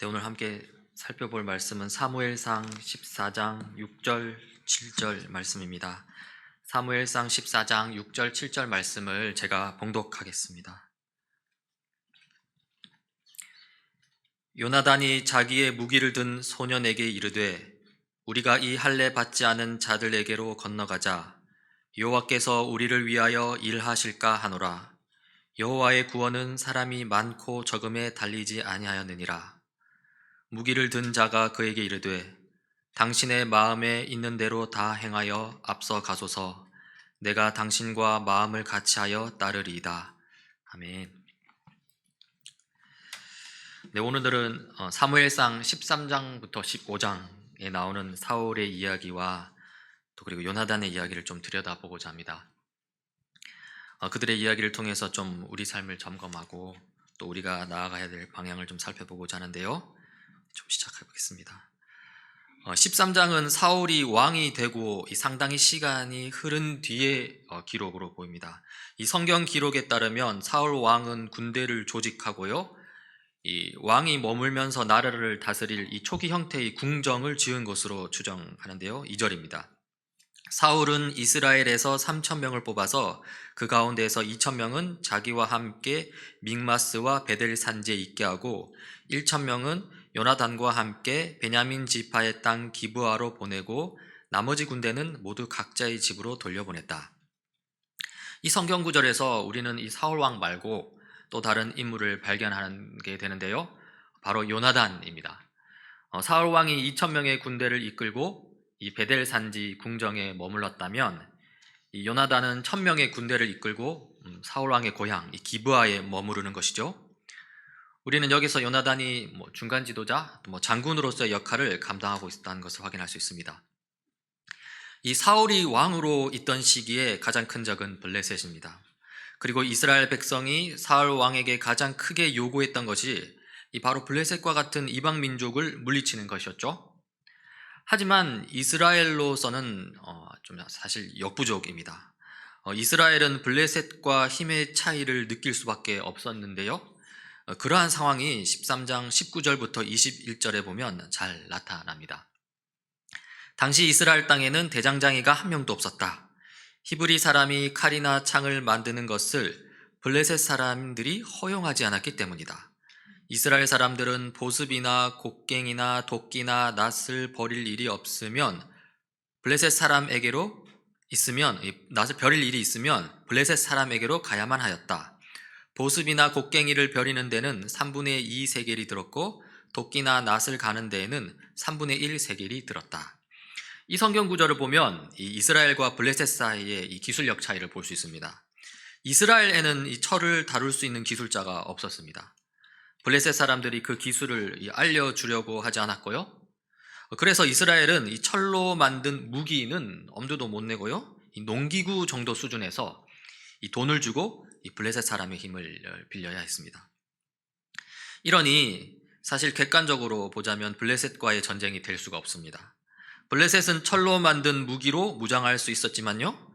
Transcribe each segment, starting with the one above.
네, 오늘 함께 살펴볼 말씀은 사무엘상 14장 6절 7절 말씀입니다. 사무엘상 14장 6절 7절 말씀을 제가 봉독하겠습니다. 요나단이 자기의 무기를 든 소년에게 이르되 우리가 이 할례 받지 않은 자들에게로 건너가자. 여호와께서 우리를 위하여 일하실까 하노라. 여호와의 구원은 사람이 많고 적음에 달리지 아니하였느니라. 무기를 든 자가 그에게 이르되 당신의 마음에 있는 대로 다 행하여 앞서 가소서. 내가 당신과 마음을 같이하여 따르리이다. 아멘. 네, 오늘은 사무엘상 13장부터 15장에 나오는 사울의 이야기와 또 그리고 요나단의 이야기를 좀 들여다보고자 합니다. 그들의 이야기를 통해서 좀 우리 삶을 점검하고 또 우리가 나아가야 될 방향을 좀 살펴보고자 하는데요. 좀 시작해 보겠습니다. 13장은 사울이 왕이 되고 상당히 시간이 흐른 뒤의 기록으로 보입니다. 이 성경 기록에 따르면 사울 왕은 군대를 조직하고요, 이 왕이 머물면서 나라를 다스릴 이 초기 형태의 궁정을 지은 것으로 추정하는데요. 2절입니다. 사울은 이스라엘에서 3,000명을 뽑아서 그 가운데에서 2,000명은 자기와 함께 믹마스와 베델 산지에 있게 하고 1,000명은 요나단과 함께 베냐민 지파의 땅 기브아로 보내고 나머지 군대는 모두 각자의 집으로 돌려보냈다. 이 성경 구절에서 우리는 이 사울 왕 말고 또 다른 인물을 발견하게 되는데요. 바로 요나단입니다. 사울 왕이 2,000명의 군대를 이끌고 이 베델 산지 궁정에 머물렀다면 이 요나단은 1,000명의 군대를 이끌고 사울 왕의 고향 이 기브아에 머무르는 것이죠. 우리는 여기서 요나단이 중간 지도자, 장군으로서의 역할을 감당하고 있다는 것을 확인할 수 있습니다. 이 사울이 왕으로 있던 시기에 가장 큰 적은 블레셋입니다. 그리고 이스라엘 백성이 사울 왕에게 가장 크게 요구했던 것이 바로 블레셋과 같은 이방 민족을 물리치는 것이었죠. 하지만 이스라엘로서는 좀 사실 역부족입니다. 이스라엘은 블레셋과 힘의 차이를 느낄 수밖에 없었는데요. 그러한 상황이 13장 19절부터 21절에 보면 잘 나타납니다. 당시 이스라엘 땅에는 대장장이가 한 명도 없었다. 히브리 사람이 칼이나 창을 만드는 것을 블레셋 사람들이 허용하지 않았기 때문이다. 이스라엘 사람들은 보습이나 곡괭이나 도끼나 낫을 버릴 일이 없으면 블레셋 사람에게로 낫을 버릴 일이 있으면 블레셋 사람에게로 가야만 하였다. 보습이나 곡괭이를 벼리는 데는 3분의 2 세겔이 들었고 도끼나 낫을 가는 데에는 3분의 1 세겔이 들었다. 이 성경 구절을 보면 이 이스라엘과 블레셋 사이의 이 기술력 차이를 볼 수 있습니다. 이스라엘에는 이 철을 다룰 수 있는 기술자가 없었습니다. 블레셋 사람들이 그 기술을 알려주려고 하지 않았고요. 그래서 이스라엘은 이 철로 만든 무기는 엄두도 못 내고요. 이 농기구 정도 수준에서 이 돈을 주고 이 블레셋 사람의 힘을 빌려야 했습니다. 이러니 사실 객관적으로 보자면 블레셋과의 전쟁이 될 수가 없습니다. 블레셋은 철로 만든 무기로 무장할 수 있었지만요,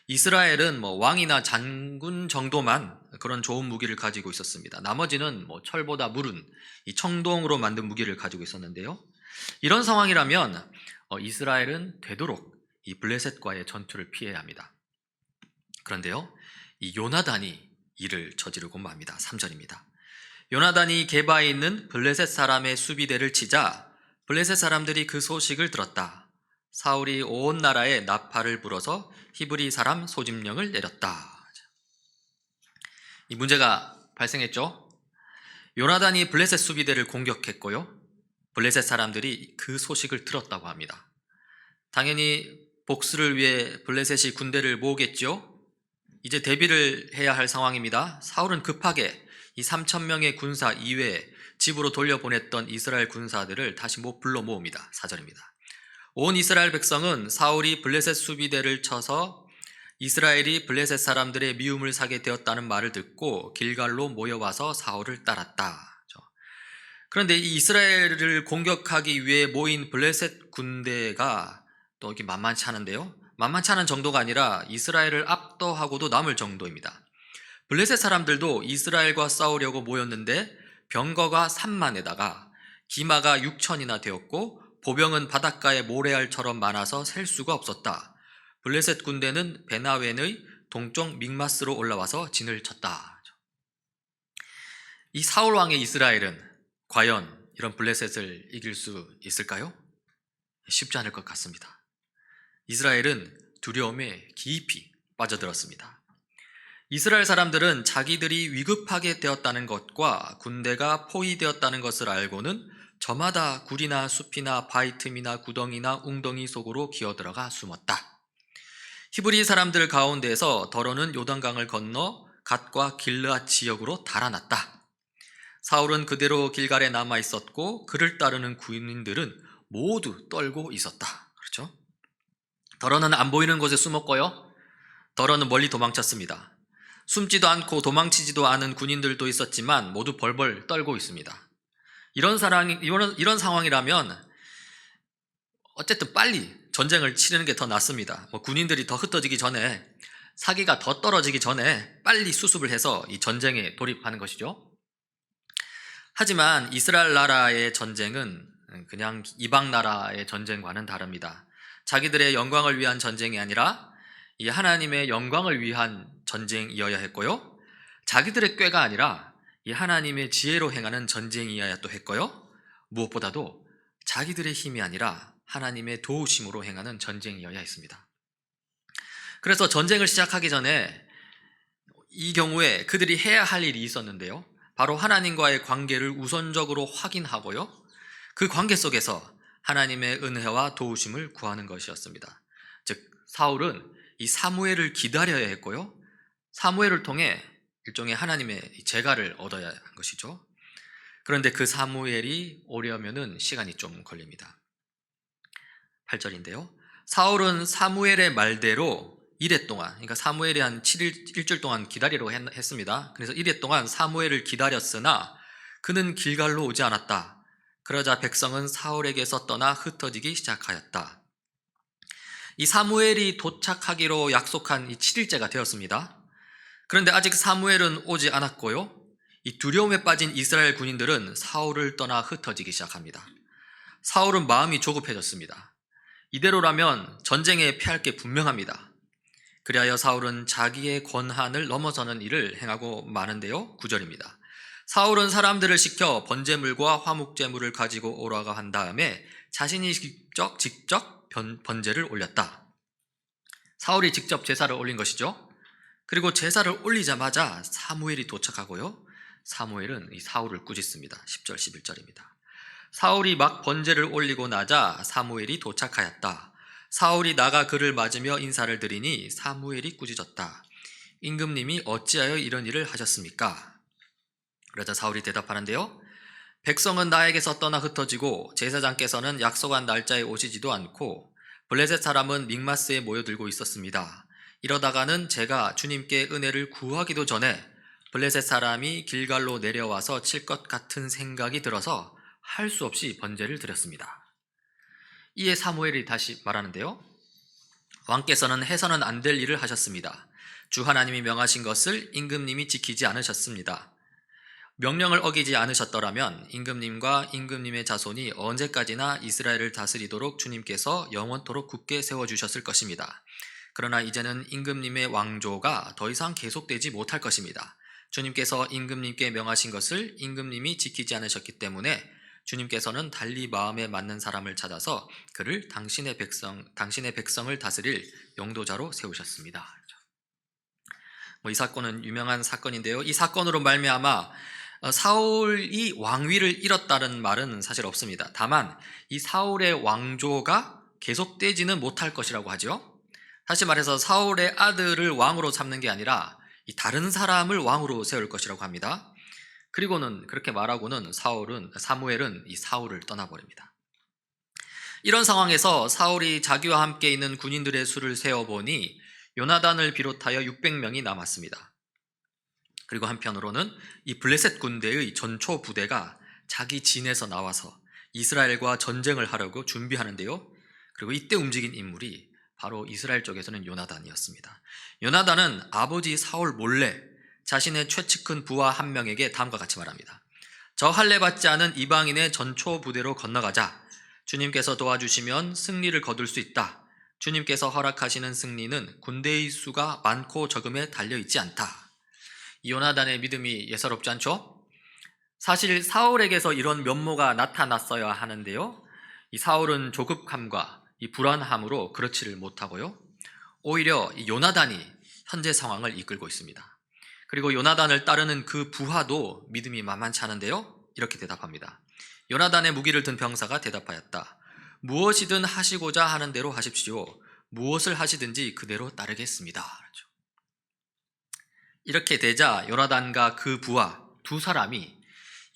이스라엘은 왕이나 장군 정도만 그런 좋은 무기를 가지고 있었습니다. 나머지는 철보다 무른 이 청동으로 만든 무기를 가지고 있었는데요. 이런 상황이라면 이스라엘은 되도록 이 블레셋과의 전투를 피해야 합니다. 그런데요, 이 요나단이 이를 저지르고 맙니다. 3절입니다. 요나단이 게바에 있는 블레셋 사람의 수비대를 치자 블레셋 사람들이 그 소식을 들었다. 사울이 온 나라에 나팔을 불어서 히브리 사람 소집령을 내렸다. 이 문제가 발생했죠. 요나단이 블레셋 수비대를 공격했고요, 블레셋 사람들이 그 소식을 들었다고 합니다. 당연히 복수를 위해 블레셋이 군대를 모으겠죠. 이제 대비를 해야 할 상황입니다. 사울은 급하게 이 3,000명의 군사 이외에 집으로 돌려보냈던 이스라엘 군사들을 다시 불러 모읍니다. 4절입니다. 온 이스라엘 백성은 사울이 블레셋 수비대를 쳐서 이스라엘이 블레셋 사람들의 미움을 사게 되었다는 말을 듣고 길갈로 모여와서 사울을 따랐다. 그런데 이 이스라엘을 공격하기 위해 모인 블레셋 군대가 또 이렇게 만만치 않은데요. 만만치 않은 정도가 아니라 이스라엘을 압도하고도 남을 정도입니다. 블레셋 사람들도 이스라엘과 싸우려고 모였는데 병거가 3만에다가 기마가 6천이나 되었고 보병은 바닷가의 모래알처럼 많아서 셀 수가 없었다. 블레셋 군대는 베나웬의 동쪽 믹마스로 올라와서 진을 쳤다. 이 사울 왕의 이스라엘은 과연 이런 블레셋을 이길 수 있을까요? 쉽지 않을 것 같습니다. 이스라엘은 두려움에 깊이 빠져들었습니다. 이스라엘 사람들은 자기들이 위급하게 되었다는 것과 군대가 포위되었다는 것을 알고는 저마다 굴이나 숲이나 바위 틈이나 구덩이나 웅덩이 속으로 기어들어가 숨었다. 히브리 사람들 가운데에서 더러는 요단강을 건너 갓과 길르앗 지역으로 달아났다. 사울은 그대로 길갈에 남아 있었고 그를 따르는 군인들은 모두 떨고 있었다. 그렇죠? 더러는 안 보이는 곳에 숨었고요. 더러는 멀리 도망쳤습니다. 숨지도 않고 도망치지도 않은 군인들도 있었지만 모두 벌벌 떨고 있습니다. 이런 상황이라면 어쨌든 빨리 전쟁을 치르는 게 더 낫습니다. 군인들이 더 흩어지기 전에, 사기가 더 떨어지기 전에 빨리 수습을 해서 이 전쟁에 돌입하는 것이죠. 하지만 이스라엘 나라의 전쟁은 그냥 이방 나라의 전쟁과는 다릅니다. 자기들의 영광을 위한 전쟁이 아니라 이 하나님의 영광을 위한 전쟁이어야 했고요. 자기들의 꾀가 아니라 이 하나님의 지혜로 행하는 전쟁이어야 또 했고요. 무엇보다도 자기들의 힘이 아니라 하나님의 도우심으로 행하는 전쟁이어야 했습니다. 그래서 전쟁을 시작하기 전에 이 경우에 그들이 해야 할 일이 있었는데요. 바로 하나님과의 관계를 우선적으로 확인하고요. 그 관계 속에서 하나님의 은혜와 도우심을 구하는 것이었습니다. 즉 사울은 이 사무엘을 기다려야 했고요. 사무엘을 통해 일종의 하나님의 제가를 얻어야 한 것이죠. 그런데 그 사무엘이 오려면은 시간이 좀 걸립니다. 8절인데요. 사울은 사무엘의 말대로 1회 동안, 그러니까 사무엘이 한 7일, 일주일 동안 기다리라고 했습니다. 그래서 1회 동안 사무엘을 기다렸으나 그는 길갈로 오지 않았다. 그러자 백성은 사울에게서 떠나 흩어지기 시작하였다. 이 사무엘이 도착하기로 약속한 이 7일째가 되었습니다. 그런데 아직 사무엘은 오지 않았고요. 이 두려움에 빠진 이스라엘 군인들은 사울을 떠나 흩어지기 시작합니다. 사울은 마음이 조급해졌습니다. 이대로라면 전쟁에 패할 게 분명합니다. 그리하여 사울은 자기의 권한을 넘어서는 일을 행하고 마는데요. 9절입니다. 사울은 사람들을 시켜 번제물과 화목제물을 가지고 오라고 한 다음에 자신이 직접 번제를 올렸다. 사울이 직접 제사를 올린 것이죠. 그리고 제사를 올리자마자 사무엘이 도착하고요. 사무엘은 이 사울을 꾸짖습니다. 10절 11절입니다. 사울이 막 번제를 올리고 나자 사무엘이 도착하였다. 사울이 나가 그를 맞으며 인사를 드리니 사무엘이 꾸짖었다. 임금님이 어찌하여 이런 일을 하셨습니까? 그러자 사울이 대답하는데요. 백성은 나에게서 떠나 흩어지고 제사장께서는 약속한 날짜에 오시지도 않고 블레셋 사람은 믹마스에 모여들고 있었습니다. 이러다가는 제가 주님께 은혜를 구하기도 전에 블레셋 사람이 길갈로 내려와서 칠 것 같은 생각이 들어서 할 수 없이 번제를 드렸습니다. 이에 사무엘이 다시 말하는데요. 왕께서는 해서는 안 될 일을 하셨습니다. 주 하나님이 명하신 것을 임금님이 지키지 않으셨습니다. 명령을 어기지 않으셨더라면 임금님과 임금님의 자손이 언제까지나 이스라엘을 다스리도록 주님께서 영원토록 굳게 세워주셨을 것입니다. 그러나 이제는 임금님의 왕조가 더 이상 계속되지 못할 것입니다. 주님께서 임금님께 명하신 것을 임금님이 지키지 않으셨기 때문에 주님께서는 달리 마음에 맞는 사람을 찾아서 그를 당신의 백성을 다스릴 용도자로 세우셨습니다. 이 사건은 유명한 사건인데요. 이 사건으로 말미암아 사울이 왕위를 잃었다는 말은 사실 없습니다. 다만 이 사울의 왕조가 계속되지는 못할 것이라고 하죠. 다시 말해서 사울의 아들을 왕으로 삼는 게 아니라 이 다른 사람을 왕으로 세울 것이라고 합니다. 그리고는 그렇게 말하고는 사무엘은 이 사울을 떠나버립니다. 이런 상황에서 사울이 자기와 함께 있는 군인들의 수를 세어보니 요나단을 비롯하여 600명이 남았습니다. 그리고 한편으로는 이 블레셋 군대의 전초 부대가 자기 진에서 나와서 이스라엘과 전쟁을 하려고 준비하는데요. 그리고 이때 움직인 인물이 바로 이스라엘 쪽에서는 요나단이었습니다. 요나단은 아버지 사울 몰래 자신의 최측근 부하 한 명에게 다음과 같이 말합니다. 저 할례 받지 않은 이방인의 전초 부대로 건너가자. 주님께서 도와주시면 승리를 거둘 수 있다. 주님께서 허락하시는 승리는 군대의 수가 많고 적음에 달려있지 않다. 요나단의 믿음이 예사롭지 않죠? 사실 사울에게서 이런 면모가 나타났어야 하는데요. 이 사울은 조급함과 이 불안함으로 그렇지를 못하고요. 오히려 이 요나단이 현재 상황을 이끌고 있습니다. 그리고 요나단을 따르는 그 부하도 믿음이 만만치 않은데요. 이렇게 대답합니다. 요나단의 무기를 든 병사가 대답하였다. 무엇이든 하시고자 하는 대로 하십시오. 무엇을 하시든지 그대로 따르겠습니다. 그렇죠. 이렇게 되자 요나단과 그 부하 두 사람이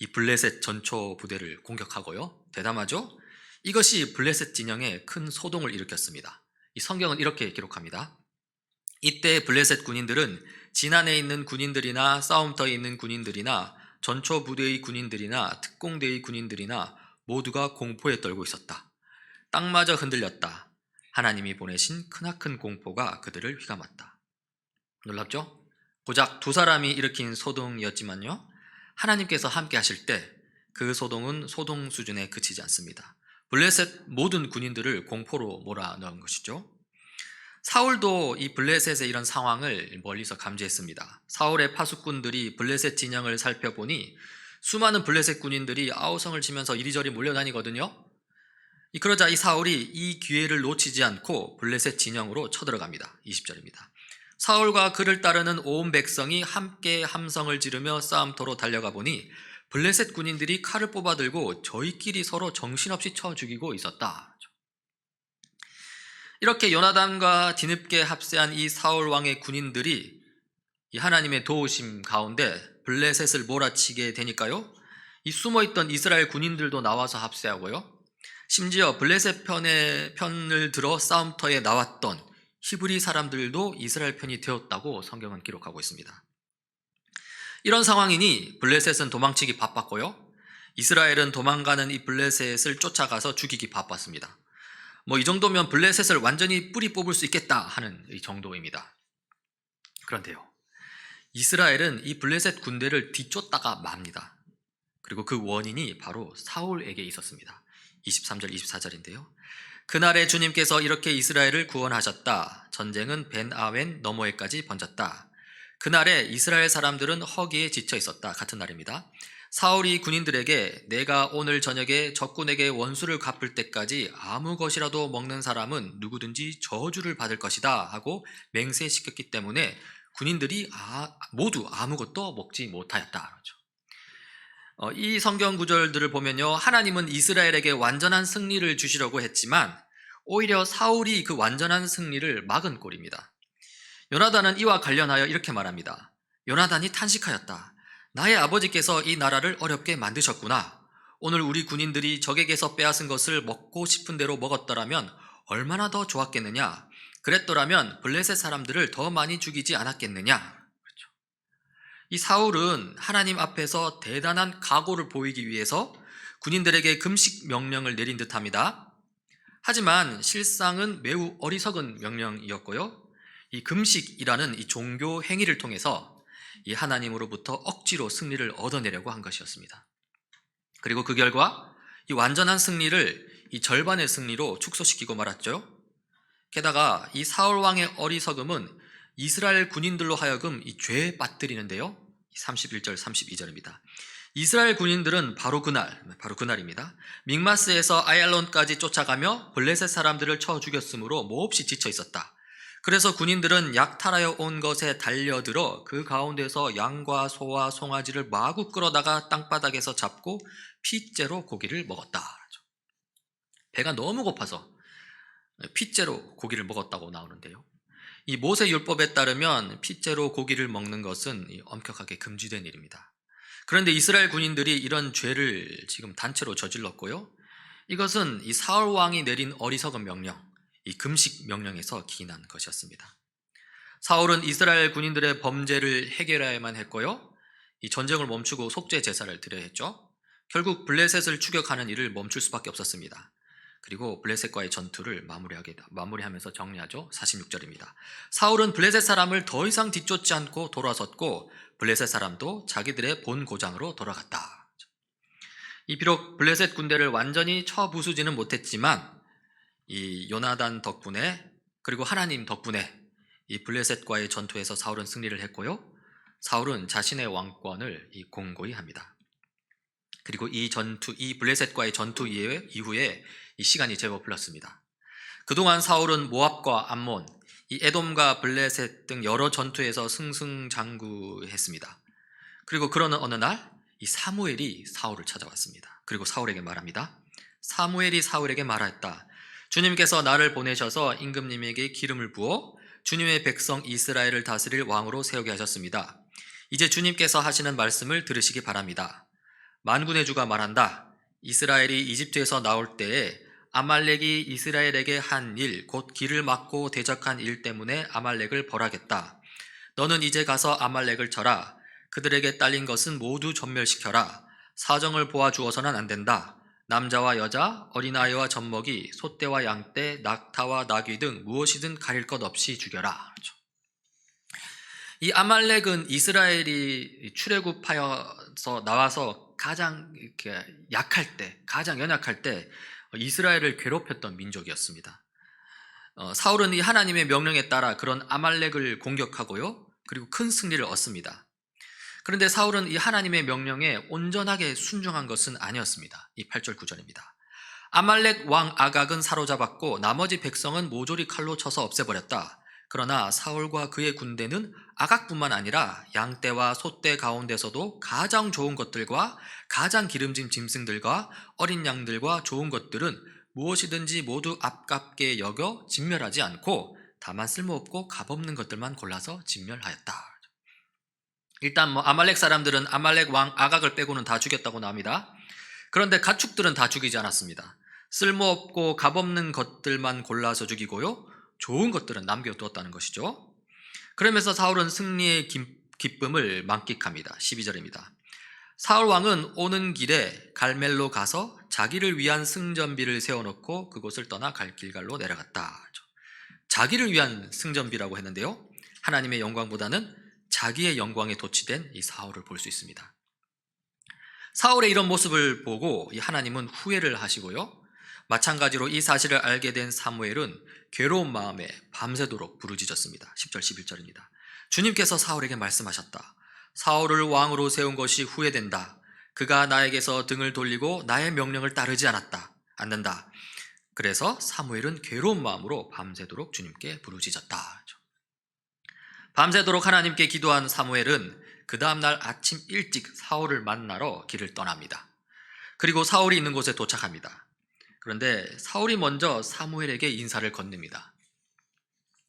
이 블레셋 전초 부대를 공격하고요. 대담하죠? 이것이 블레셋 진영에 큰 소동을 일으켰습니다. 이 성경은 이렇게 기록합니다. 이때 블레셋 군인들은 진안에 있는 군인들이나 싸움터에 있는 군인들이나 전초 부대의 군인들이나 특공대의 군인들이나 모두가 공포에 떨고 있었다. 땅마저 흔들렸다. 하나님이 보내신 크나큰 공포가 그들을 휘감았다. 놀랍죠? 고작 두 사람이 일으킨 소동이었지만요. 하나님께서 함께 하실 때 그 소동은 소동 수준에 그치지 않습니다. 블레셋 모든 군인들을 공포로 몰아넣은 것이죠. 사울도 이 블레셋의 이런 상황을 멀리서 감지했습니다. 사울의 파수꾼들이 블레셋 진영을 살펴보니 수많은 블레셋 군인들이 아우성을 치면서 이리저리 몰려다니거든요. 그러자 이 사울이 이 기회를 놓치지 않고 블레셋 진영으로 쳐들어갑니다. 20절입니다. 사울과 그를 따르는 온 백성이 함께 함성을 지르며 싸움터로 달려가 보니 블레셋 군인들이 칼을 뽑아들고 저희끼리 서로 정신없이 쳐 죽이고 있었다. 이렇게 요나단과 뒤늦게 합세한 이 사울 왕의 군인들이 이 하나님의 도우심 가운데 블레셋을 몰아치게 되니까요. 이 숨어있던 이스라엘 군인들도 나와서 합세하고요. 심지어 블레셋 편을 들어 싸움터에 나왔던 히브리 사람들도 이스라엘 편이 되었다고 성경은 기록하고 있습니다. 이런 상황이니 블레셋은 도망치기 바빴고요. 이스라엘은 도망가는 이 블레셋을 쫓아가서 죽이기 바빴습니다. 이 정도면 블레셋을 완전히 뿌리 뽑을 수 있겠다 하는 이 정도입니다. 그런데요, 이스라엘은 이 블레셋 군대를 뒤쫓다가 맙니다. 그리고 그 원인이 바로 사울에게 있었습니다. 23절 24절인데요. 그날에 주님께서 이렇게 이스라엘을 구원하셨다. 전쟁은 벤아웬 너머에까지 번졌다. 그날에 이스라엘 사람들은 허기에 지쳐 있었다. 같은 날입니다. 사울이 군인들에게 내가 오늘 저녁에 적군에게 원수를 갚을 때까지 아무 것이라도 먹는 사람은 누구든지 저주를 받을 것이다 하고 맹세시켰기 때문에 군인들이 모두 아무것도 먹지 못하였다. 이 성경 구절들을 보면요, 하나님은 이스라엘에게 완전한 승리를 주시려고 했지만 오히려 사울이 그 완전한 승리를 막은 꼴입니다. 요나단은 이와 관련하여 이렇게 말합니다. 요나단이 탄식하였다. 나의 아버지께서 이 나라를 어렵게 만드셨구나. 오늘 우리 군인들이 적에게서 빼앗은 것을 먹고 싶은 대로 먹었더라면 얼마나 더 좋았겠느냐. 그랬더라면 블레셋 사람들을 더 많이 죽이지 않았겠느냐. 그렇죠. 이 사울은 하나님 앞에서 대단한 각오를 보이기 위해서 군인들에게 금식 명령을 내린 듯합니다. 하지만 실상은 매우 어리석은 명령이었고요. 이 금식이라는 이 종교 행위를 통해서 이 하나님으로부터 억지로 승리를 얻어내려고 한 것이었습니다. 그리고 그 결과 이 완전한 승리를 이 절반의 승리로 축소시키고 말았죠. 게다가 이 사울 왕의 어리석음은 이스라엘 군인들로 하여금 이 죄에 빠뜨리는데요. 31절 32절입니다. 이스라엘 군인들은 바로 그날입니다. 믹마스에서 아얄론까지 쫓아가며 블레셋 사람들을 쳐 죽였으므로 몹시 지쳐 있었다. 그래서 군인들은 약탈하여 온 것에 달려들어 그 가운데서 양과 소와 송아지를 마구 끌어다가 땅바닥에서 잡고 핏째로 고기를 먹었다. 배가 너무 고파서 핏째로 고기를 먹었다고 나오는데요. 이 모세 율법에 따르면 핏째로 고기를 먹는 것은 엄격하게 금지된 일입니다. 그런데 이스라엘 군인들이 이런 죄를 지금 단체로 저질렀고요. 이것은 이 사울 왕이 내린 어리석은 명령, 이 금식 명령에서 기인한 것이었습니다. 사울은 이스라엘 군인들의 범죄를 해결해야만 했고요. 이 전쟁을 멈추고 속죄 제사를 드려야 했죠. 결국 블레셋을 추격하는 일을 멈출 수밖에 없었습니다. 그리고 블레셋과의 전투를 마무리하면서 정리하죠. 46절입니다. 사울은 블레셋 사람을 더 이상 뒤쫓지 않고 돌아섰고 블레셋 사람도 자기들의 본 고장으로 돌아갔다. 이 비록 블레셋 군대를 완전히 쳐부수지는 못했지만 이 요나단 덕분에 그리고 하나님 덕분에 이 블레셋과의 전투에서 사울은 승리를 했고요. 사울은 자신의 왕권을 공고히 합니다. 그리고 이 블레셋과의 전투 이후에 이 시간이 제법 흘렀습니다. 그동안 사울은 모압과 암몬, 이 에돔과 블레셋 등 여러 전투에서 승승장구했습니다. 그리고 그러는 어느 날 이 사무엘이 사울을 찾아왔습니다. 그리고 사울에게 말합니다. 사무엘이 사울에게 말하였다. 주님께서 나를 보내셔서 임금님에게 기름을 부어 주님의 백성 이스라엘을 다스릴 왕으로 세우게 하셨습니다. 이제 주님께서 하시는 말씀을 들으시기 바랍니다. 만군의 주가 말한다. 이스라엘이 이집트에서 나올 때에 아말렉이 이스라엘에게 한 일, 곧 길을 막고 대적한 일 때문에 아말렉을 벌하겠다. 너는 이제 가서 아말렉을 쳐라. 그들에게 딸린 것은 모두 전멸시켜라. 사정을 보아주어서는 안 된다. 남자와 여자, 어린아이와 젖먹이, 소떼와 양떼, 낙타와 나귀 등 무엇이든 가릴 것 없이 죽여라. 이 아말렉은 이스라엘이 출애굽하여서 나와서 가장 이렇게 약할 때, 가장 연약할 때 이스라엘을 괴롭혔던 민족이었습니다. 사울은 이 하나님의 명령에 따라 그런 아말렉을 공격하고요, 그리고 큰 승리를 얻습니다. 그런데 사울은 이 하나님의 명령에 온전하게 순종한 것은 아니었습니다. 이 8절 9절입니다. 아말렉 왕 아각은 사로잡았고 나머지 백성은 모조리 칼로 쳐서 없애버렸다. 그러나 사울과 그의 군대는 아각뿐만 아니라 양떼와 소떼 가운데서도 가장 좋은 것들과 가장 기름진 짐승들과 어린 양들과 좋은 것들은 무엇이든지 모두 아깝게 여겨 진멸하지 않고 다만 쓸모없고 값없는 것들만 골라서 진멸하였다. 일단 아말렉 사람들은 아말렉 왕 아각을 빼고는 다 죽였다고 나옵니다. 그런데 가축들은 다 죽이지 않았습니다. 쓸모없고 값없는 것들만 골라서 죽이고요, 좋은 것들은 남겨두었다는 것이죠. 그러면서 사울은 승리의 기쁨을 만끽합니다. 12절입니다. 사울 왕은 오는 길에 갈멜로 가서 자기를 위한 승전비를 세워놓고 그곳을 떠나 갈길갈로 내려갔다. 자기를 위한 승전비라고 했는데요, 하나님의 영광보다는 자기의 영광에 도취된 이 사울을 볼 수 있습니다. 사울의 이런 모습을 보고 이 하나님은 후회를 하시고요, 마찬가지로 이 사실을 알게 된 사무엘은 괴로운 마음에 밤새도록 부르짖었습니다. 10절 11절입니다. 주님께서 사울에게 말씀하셨다. 사울을 왕으로 세운 것이 후회된다. 그가 나에게서 등을 돌리고 나의 명령을 따르지 않는다. 그래서 사무엘은 괴로운 마음으로 밤새도록 주님께 부르짖었다. 밤새도록 하나님께 기도한 사무엘은 그 다음날 아침 일찍 사울을 만나러 길을 떠납니다. 그리고 사울이 있는 곳에 도착합니다. 그런데 사울이 먼저 사무엘에게 인사를 건넵니다.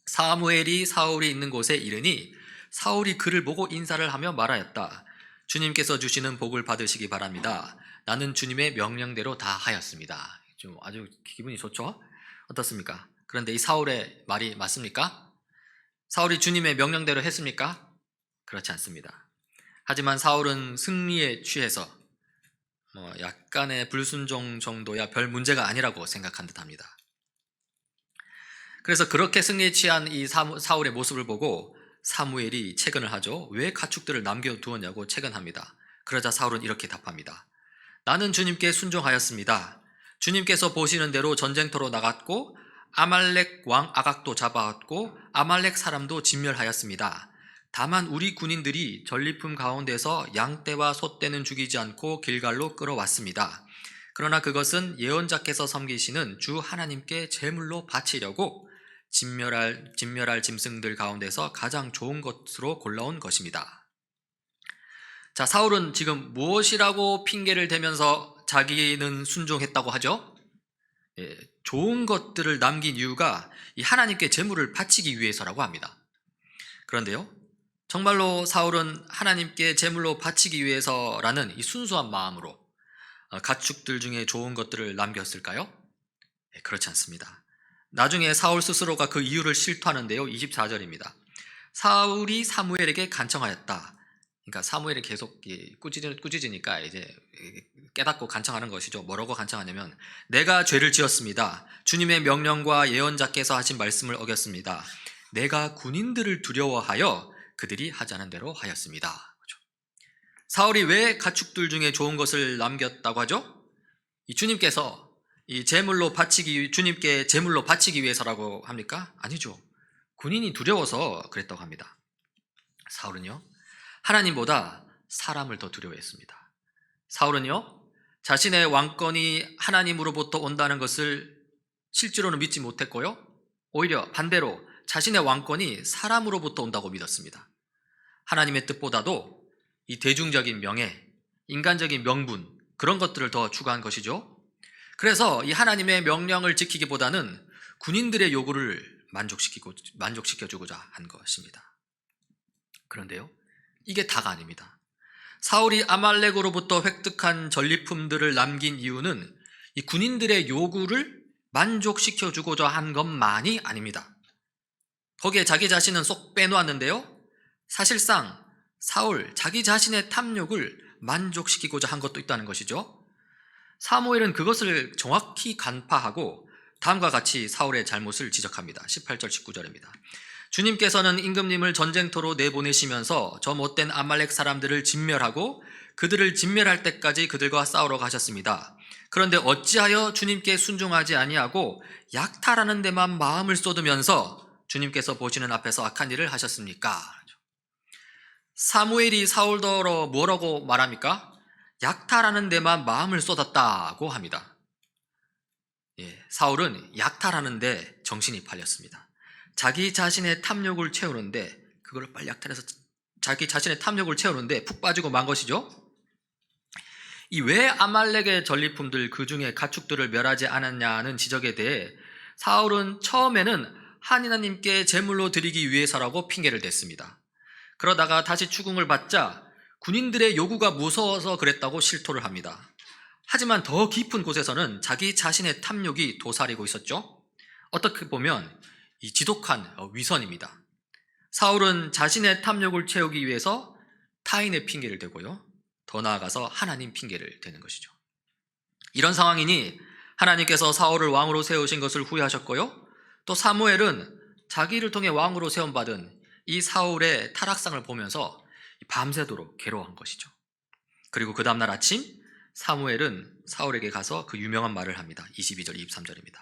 사무엘이 사울이 있는 곳에 이르니 사울이 그를 보고 인사를 하며 말하였다. 주님께서 주시는 복을 받으시기 바랍니다. 나는 주님의 명령대로 다 하였습니다. 좀 아주 기분이 좋죠? 어떻습니까? 그런데 이 사울의 말이 맞습니까? 사울이 주님의 명령대로 했습니까? 그렇지 않습니다. 하지만 사울은 승리에 취해서 약간의 불순종 정도야 별 문제가 아니라고 생각한 듯합니다. 그래서 그렇게 승리에 취한 이 사울의 모습을 보고 사무엘이 채근을 하죠. 왜 가축들을 남겨두었냐고 채근합니다. 그러자 사울은 이렇게 답합니다. 나는 주님께 순종하였습니다. 주님께서 보시는 대로 전쟁터로 나갔고 아말렉 왕 아각도 잡아왔고 아말렉 사람도 진멸하였습니다. 다만 우리 군인들이 전리품 가운데서 양떼와 소떼는 죽이지 않고 길갈로 끌어왔습니다. 그러나 그것은 예언자께서 섬기시는 주 하나님께 제물로 바치려고 진멸할 짐승들 가운데서 가장 좋은 것으로 골라온 것입니다. 자, 사울은 지금 무엇이라고 핑계를 대면서 자기는 순종했다고 하죠? 좋은 것들을 남긴 이유가 이 하나님께 제물을 바치기 위해서라고 합니다. 그런데요, 정말로 사울은 하나님께 제물로 바치기 위해서라는 이 순수한 마음으로 가축들 중에 좋은 것들을 남겼을까요? 그렇지 않습니다. 나중에 사울 스스로가 그 이유를 실토하는데요, 24절입니다. 사울이 사무엘에게 간청하였다. 그러니까 사무엘이 계속 꾸짖으니까 이제 깨닫고 간청하는 것이죠. 뭐라고 간청하냐면, 내가 죄를 지었습니다. 주님의 명령과 예언자께서 하신 말씀을 어겼습니다. 내가 군인들을 두려워하여 그들이 하자는 대로 하였습니다. 사울이 왜 가축들 중에 좋은 것을 남겼다고 하죠? 이 주님께서 이 주님께 제물로 바치기 위해서라고 합니까? 아니죠. 군인이 두려워서 그랬다고 합니다. 사울은요, 하나님보다 사람을 더 두려워했습니다. 사울은요, 자신의 왕권이 하나님으로부터 온다는 것을 실제로는 믿지 못했고요, 오히려 반대로 자신의 왕권이 사람으로부터 온다고 믿었습니다. 하나님의 뜻보다도 이 대중적인 명예, 인간적인 명분, 그런 것들을 더 추구한 것이죠. 그래서 이 하나님의 명령을 지키기보다는 군인들의 요구를 만족시켜주고자 한 것입니다. 그런데요, 이게 다가 아닙니다. 사울이 아말렉으로부터 획득한 전리품들을 남긴 이유는 이 군인들의 요구를 만족시켜주고자 한 것만이 아닙니다. 거기에 자기 자신은 쏙 빼놓았는데요, 사실상 사울 자기 자신의 탐욕을 만족시키고자 한 것도 있다는 것이죠. 사무엘은 그것을 정확히 간파하고 다음과 같이 사울의 잘못을 지적합니다. 18절 19절입니다. 주님께서는 임금님을 전쟁터로 내보내시면서 저 못된 아말렉 사람들을 진멸하고 그들을 진멸할 때까지 그들과 싸우러 가셨습니다. 그런데 어찌하여 주님께 순종하지 아니하고 약탈하는 데만 마음을 쏟으면서 주님께서 보시는 앞에서 악한 일을 하셨습니까? 사무엘이 사울더러 뭐라고 말합니까? 약탈하는 데만 마음을 쏟았다고 합니다. 사울은 약탈하는 데 정신이 팔렸습니다. 자기 자신의 탐욕을 채우는데, 그걸 빨리 약탈해서 자기 자신의 탐욕을 채우는데 푹 빠지고 만 것이죠. 이 왜 아말렉의 전리품들, 그 중에 가축들을 멸하지 않았냐는 지적에 대해 사울은 처음에는 하나님께 제물로 드리기 위해서라고 핑계를 댔습니다. 그러다가 다시 추궁을 받자 군인들의 요구가 무서워서 그랬다고 실토를 합니다. 하지만 더 깊은 곳에서는 자기 자신의 탐욕이 도사리고 있었죠. 어떻게 보면 이 지독한 위선입니다. 사울은 자신의 탐욕을 채우기 위해서 타인의 핑계를 대고요, 더 나아가서 하나님 핑계를 대는 것이죠. 이런 상황이니 하나님께서 사울을 왕으로 세우신 것을 후회하셨고요, 또 사무엘은 자기를 통해 왕으로 세움받은 이 사울의 타락상을 보면서 밤새도록 괴로워한 것이죠. 그리고 그 다음날 아침 사무엘은 사울에게 가서 그 유명한 말을 합니다. 22절 23절입니다.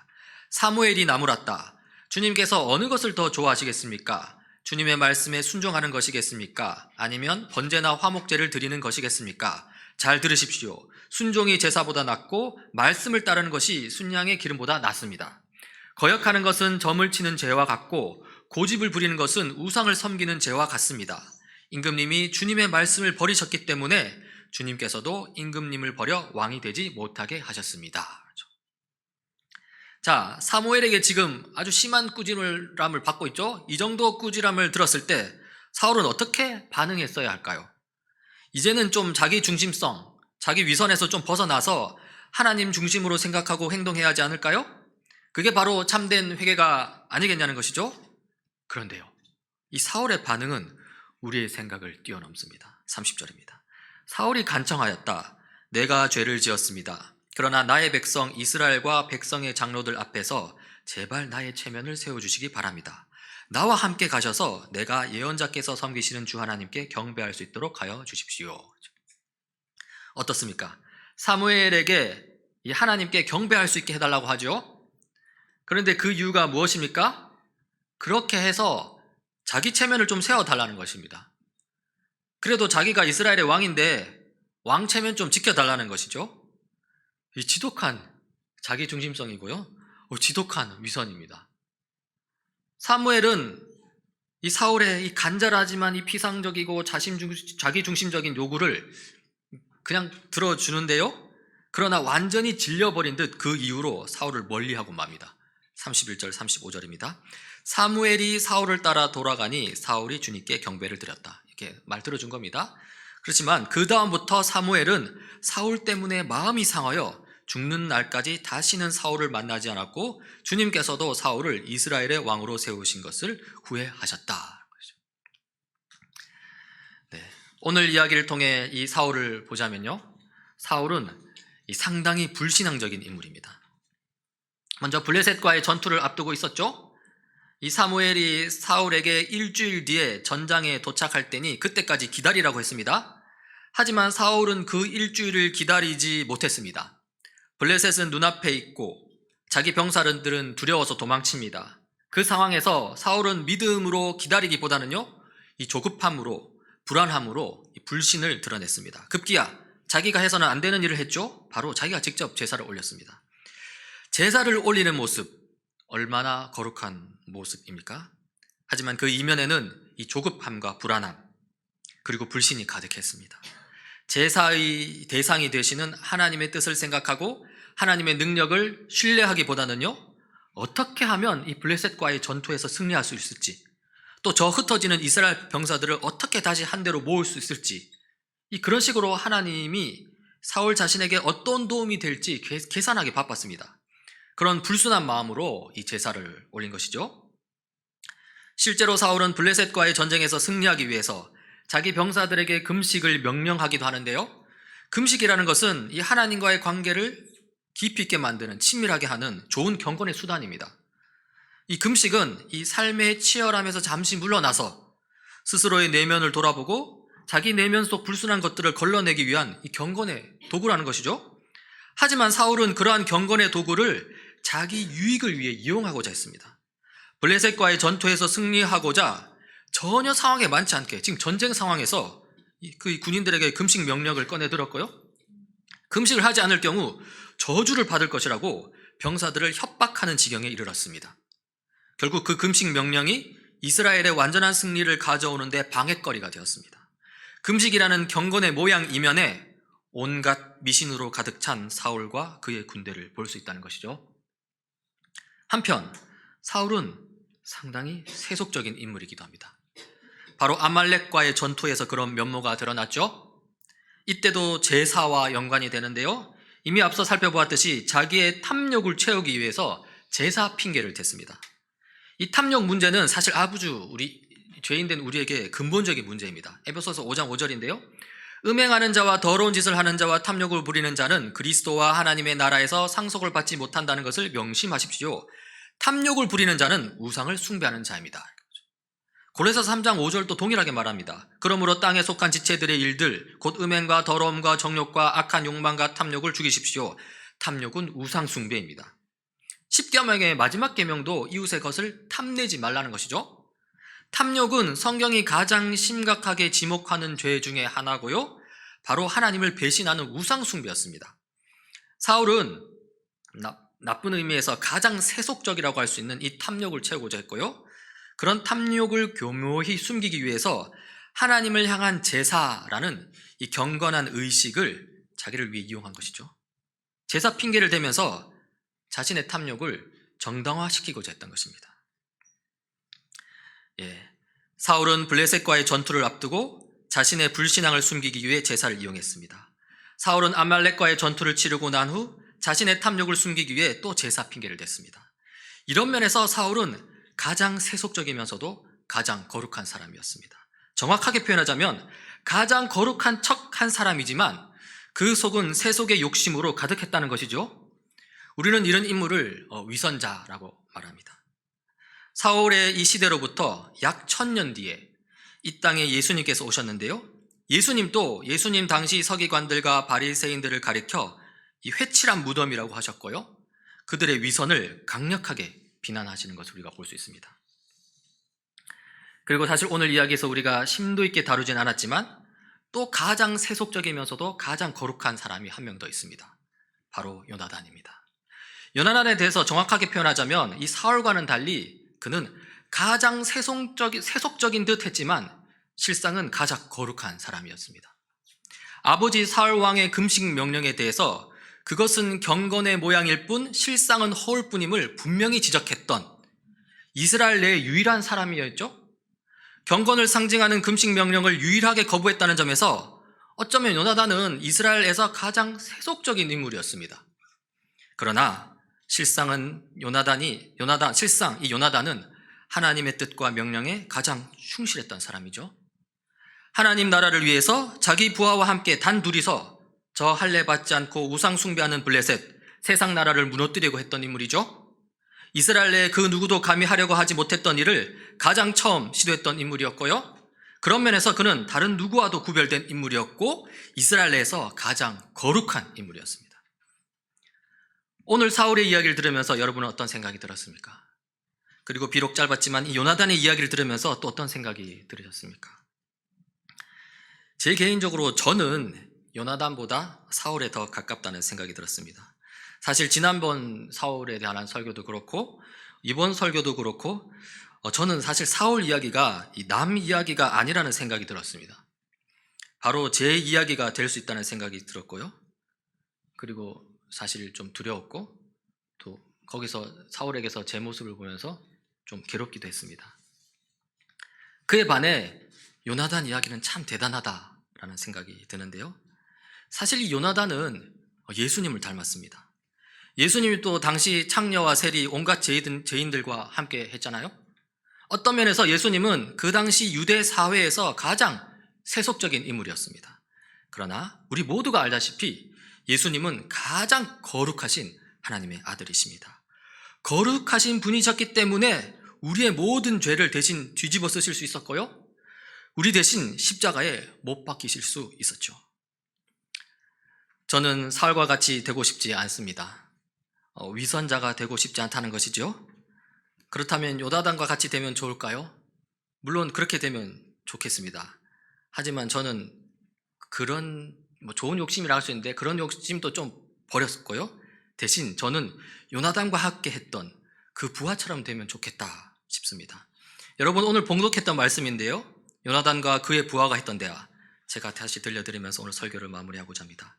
사무엘이 나무랐다. 주님께서 어느 것을 더 좋아하시겠습니까? 주님의 말씀에 순종하는 것이겠습니까? 아니면 번제나 화목제를 드리는 것이겠습니까? 잘 들으십시오. 순종이 제사보다 낫고 말씀을 따르는 것이 순양의 기름보다 낫습니다. 거역하는 것은 점을 치는 죄와 같고 고집을 부리는 것은 우상을 섬기는 죄와 같습니다. 임금님이 주님의 말씀을 버리셨기 때문에 주님께서도 임금님을 버려 왕이 되지 못하게 하셨습니다. 자, 사무엘에게 지금 아주 심한 꾸지람을 받고 있죠. 이 정도 꾸지람을 들었을 때 사울은 어떻게 반응했어야 할까요? 이제는 좀 자기 중심성, 자기 위선에서 좀 벗어나서 하나님 중심으로 생각하고 행동해야 하지 않을까요? 그게 바로 참된 회개가 아니겠냐는 것이죠. 그런데요, 이 사울의 반응은 우리의 생각을 뛰어넘습니다. 30절입니다. 사울이 간청하였다. 내가 죄를 지었습니다. 그러나 나의 백성 이스라엘과 백성의 장로들 앞에서 제발 나의 체면을 세워주시기 바랍니다. 나와 함께 가셔서 내가 예언자께서 섬기시는 주 하나님께 경배할 수 있도록 하여 주십시오. 어떻습니까? 사무엘에게 이 하나님께 경배할 수 있게 해달라고 하죠. 그런데 그 이유가 무엇입니까? 그렇게 해서 자기 체면을 좀 세워달라는 것입니다. 그래도 자기가 이스라엘의 왕인데 왕 체면 좀 지켜달라는 것이죠. 이 지독한 자기 중심성이고요, 지독한 위선입니다. 사무엘은 이 사울의 이 간절하지만 이 피상적이고 자기 중심적인 요구를 그냥 들어주는데요, 그러나 완전히 질려버린 듯 그 이후로 사울을 멀리하고 맙니다. 31절 35절입니다. 사무엘이 사울을 따라 돌아가니 사울이 주님께 경배를 드렸다. 이렇게 말 들어준 겁니다. 그렇지만 그 다음부터 사무엘은 사울 때문에 마음이 상하여 죽는 날까지 다시는 사울을 만나지 않았고 주님께서도 사울을 이스라엘의 왕으로 세우신 것을 후회하셨다. 네, 오늘 이야기를 통해 이 사울을 보자면요, 사울은 상당히 불신앙적인 인물입니다. 먼저 블레셋과의 전투를 앞두고 있었죠. 이 사무엘이 사울에게 일주일 뒤에 전장에 도착할 때니 그때까지 기다리라고 했습니다. 하지만 사울은 그 일주일을 기다리지 못했습니다. 블레셋은 눈앞에 있고 자기 병사들은 두려워서 도망칩니다. 그 상황에서 사울은 믿음으로 기다리기보다는요, 이 조급함으로, 불안함으로 이 불신을 드러냈습니다. 급기야 자기가 해서는 안 되는 일을 했죠. 바로 자기가 직접 제사를 올렸습니다. 제사를 올리는 모습, 얼마나 거룩한 모습입니까? 하지만 그 이면에는 이 조급함과 불안함, 그리고 불신이 가득했습니다. 제사의 대상이 되시는 하나님의 뜻을 생각하고 하나님의 능력을 신뢰하기보다는요, 어떻게 하면 이 블레셋과의 전투에서 승리할 수 있을지, 또 저 흩어지는 이스라엘 병사들을 어떻게 다시 한 대로 모을 수 있을지, 그런 식으로 하나님이 사울 자신에게 어떤 도움이 될지 계산하기 바빴습니다. 그런 불순한 마음으로 이 제사를 올린 것이죠. 실제로 사울은 블레셋과의 전쟁에서 승리하기 위해서 자기 병사들에게 금식을 명령하기도 하는데요, 금식이라는 것은 이 하나님과의 관계를 깊이 있게 만드는, 친밀하게 하는 좋은 경건의 수단입니다. 이 금식은 이 삶의 치열함에서 잠시 물러나서 스스로의 내면을 돌아보고 자기 내면 속 불순한 것들을 걸러내기 위한 이 경건의 도구라는 것이죠. 하지만 사울은 그러한 경건의 도구를 자기 유익을 위해 이용하고자 했습니다. 블레셋과의 전투에서 승리하고자 전혀 상황에 맞지 않게, 지금 전쟁 상황에서 그 군인들에게 금식 명령을 꺼내들었고요, 금식을 하지 않을 경우 저주를 받을 것이라고 병사들을 협박하는 지경에 이르렀습니다. 결국 그 금식 명령이 이스라엘의 완전한 승리를 가져오는 데 방해거리가 되었습니다. 금식이라는 경건의 모양 이면에 온갖 미신으로 가득 찬 사울과 그의 군대를 볼 수 있다는 것이죠. 한편 사울은 상당히 세속적인 인물이기도 합니다. 바로 아말렉과의 전투에서 그런 면모가 드러났죠. 이때도 제사와 연관이 되는데요, 이미 앞서 살펴보았듯이 자기의 탐욕을 채우기 위해서 제사 핑계를 댔습니다. 이 탐욕 문제는 사실 아주 죄인된 우리에게 근본적인 문제입니다. 에베소서 5장 5절인데요. 음행하는 자와 더러운 짓을 하는 자와 탐욕을 부리는 자는 그리스도와 하나님의 나라에서 상속을 받지 못한다는 것을 명심하십시오. 탐욕을 부리는 자는 우상을 숭배하는 자입니다. 고린도서 3장 5절도 동일하게 말합니다. 그러므로 땅에 속한 지체들의 일들, 곧 음행과 더러움과 정욕과 악한 욕망과 탐욕을 죽이십시오. 탐욕은 우상 숭배입니다. 10계명의 마지막 계명도 이웃의 것을 탐내지 말라는 것이죠. 탐욕은 성경이 가장 심각하게 지목하는 죄 중에 하나고요, 바로 하나님을 배신하는 우상 숭배였습니다. 사울은 나쁜 의미에서 가장 세속적이라고 할 수 있는 이 탐욕을 채우고자 했고요, 그런 탐욕을 교묘히 숨기기 위해서 하나님을 향한 제사라는 이 경건한 의식을 자기를 위해 이용한 것이죠. 제사 핑계를 대면서 자신의 탐욕을 정당화시키고자 했던 것입니다. 사울은 블레셋과의 전투를 앞두고 자신의 불신앙을 숨기기 위해 제사를 이용했습니다. 사울은 아말렉과의 전투를 치르고 난 후 자신의 탐욕을 숨기기 위해 또 제사 핑계를 댔습니다. 이런 면에서 사울은 가장 세속적이면서도 가장 거룩한 사람이었습니다. 정확하게 표현하자면 가장 거룩한 척한 사람이지만 그 속은 세속의 욕심으로 가득했다는 것이죠. 우리는 이런 인물을 위선자라고 말합니다. 사울의 이 시대로부터 약 1000년 뒤에 이 땅에 예수님께서 오셨는데요, 예수님도 예수님 당시 서기관들과 바리새인들을 가리켜 이 회칠한 무덤이라고 하셨고요, 그들의 위선을 강력하게 비난하시는 것을 우리가 볼 수 있습니다. 그리고 사실 오늘 이야기에서 우리가 심도 있게 다루진 않았지만 또 가장 세속적이면서도 가장 거룩한 사람이 한 명 더 있습니다. 바로 요나단입니다. 요나단에 대해서 정확하게 표현하자면 이 사울과는 달리 그는 가장 세속적인 듯 했지만 실상은 가장 거룩한 사람이었습니다. 아버지 사울 왕의 금식 명령에 대해서 그것은 경건의 모양일 뿐 실상은 허울 뿐임을 분명히 지적했던 이스라엘 내의 유일한 사람이었죠. 경건을 상징하는 금식 명령을 유일하게 거부했다는 점에서 어쩌면 요나단은 이스라엘에서 가장 세속적인 인물이었습니다. 그러나 실상 이 요나단은 하나님의 뜻과 명령에 가장 충실했던 사람이죠. 하나님 나라를 위해서 자기 부하와 함께 단 둘이서 저 할례 받지 않고 우상 숭배하는 블레셋, 세상 나라를 무너뜨리고 했던 인물이죠. 이스라엘 내에 그 누구도 감히 하려고 하지 못했던 일을 가장 처음 시도했던 인물이었고요, 그런 면에서 그는 다른 누구와도 구별된 인물이었고 이스라엘 내에서 가장 거룩한 인물이었습니다. 오늘 사울의 이야기를 들으면서 여러분은 어떤 생각이 들었습니까? 그리고 비록 짧았지만 이 요나단의 이야기를 들으면서 또 어떤 생각이 들으셨습니까? 제 개인적으로 저는 요나단보다 사울에 더 가깝다는 생각이 들었습니다. 사실 지난번 사울에 대한 설교도 그렇고 이번 설교도 그렇고 저는 사실 사울 이야기가 이 남 이야기가 아니라는 생각이 들었습니다. 바로 제 이야기가 될 수 있다는 생각이 들었고요. 그리고 사실 좀 두려웠고 또 거기서 사울에게서 제 모습을 보면서 좀 괴롭기도 했습니다. 그에 반해 요나단 이야기는 참 대단하다라는 생각이 드는데요. 사실 이 요나단은 예수님을 닮았습니다. 예수님이 또 당시 창녀와 세리 온갖 죄인들과 함께 했잖아요. 어떤 면에서 예수님은 그 당시 유대 사회에서 가장 세속적인 인물이었습니다. 그러나 우리 모두가 알다시피 예수님은 가장 거룩하신 하나님의 아들이십니다. 거룩하신 분이셨기 때문에 우리의 모든 죄를 대신 뒤집어 쓰실 수 있었고요. 우리 대신 십자가에 못 박히실 수 있었죠. 저는 사울과 같이 되고 싶지 않습니다. 위선자가 되고 싶지 않다는 것이죠. 그렇다면 요나단과 같이 되면 좋을까요? 물론 그렇게 되면 좋겠습니다. 하지만 저는 그런 좋은 욕심이라 할 수 있는데 그런 욕심도 좀 버렸고요. 대신 저는 요나단과 함께 했던 그 부하처럼 되면 좋겠다 싶습니다. 여러분 오늘 봉독했던 말씀인데요. 요나단과 그의 부하가 했던 대화 제가 다시 들려드리면서 오늘 설교를 마무리하고자 합니다.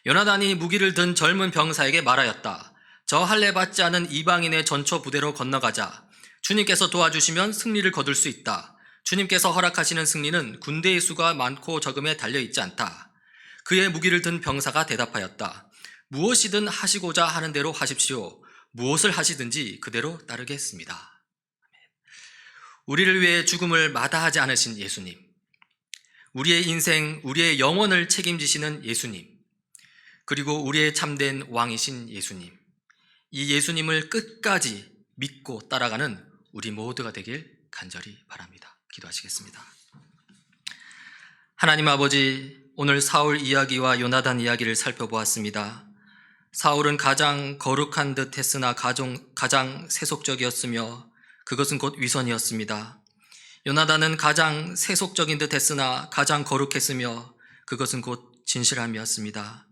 요나단이 무기를 든 젊은 병사에게 말하였다. 저 할례 받지 않은 이방인의 전초 부대로 건너가자. 주님께서 도와주시면 승리를 거둘 수 있다. 주님께서 허락하시는 승리는 군대의 수가 많고 적음에 달려있지 않다. 그의 무기를 든 병사가 대답하였다. 무엇이든 하시고자 하는 대로 하십시오. 무엇을 하시든지 그대로 따르겠습니다. 우리를 위해 죽음을 마다하지 않으신 예수님, 우리의 인생, 우리의 영혼을 책임지시는 예수님, 그리고 우리의 참된 왕이신 예수님, 이 예수님을 끝까지 믿고 따라가는 우리 모두가 되길 간절히 바랍니다. 기도하시겠습니다. 하나님 아버지, 오늘 사울 이야기와 요나단 이야기를 살펴보았습니다. 사울은 가장 거룩한 듯 했으나 가장 세속적이었으며 그것은 곧 위선이었습니다. 요나단은 가장 세속적인 듯 했으나 가장 거룩했으며 그것은 곧 진실함이었습니다.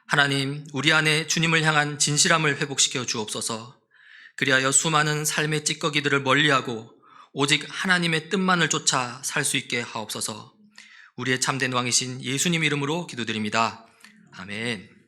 하나님, 우리 안에 주님을 향한 진실함을 회복시켜 주옵소서. 그리하여 수많은 삶의 찌꺼기들을 멀리하고 오직 하나님의 뜻만을 쫓아 살 수 있게 하옵소서. 우리의 참된 왕이신 예수님 이름으로 기도드립니다. 아멘.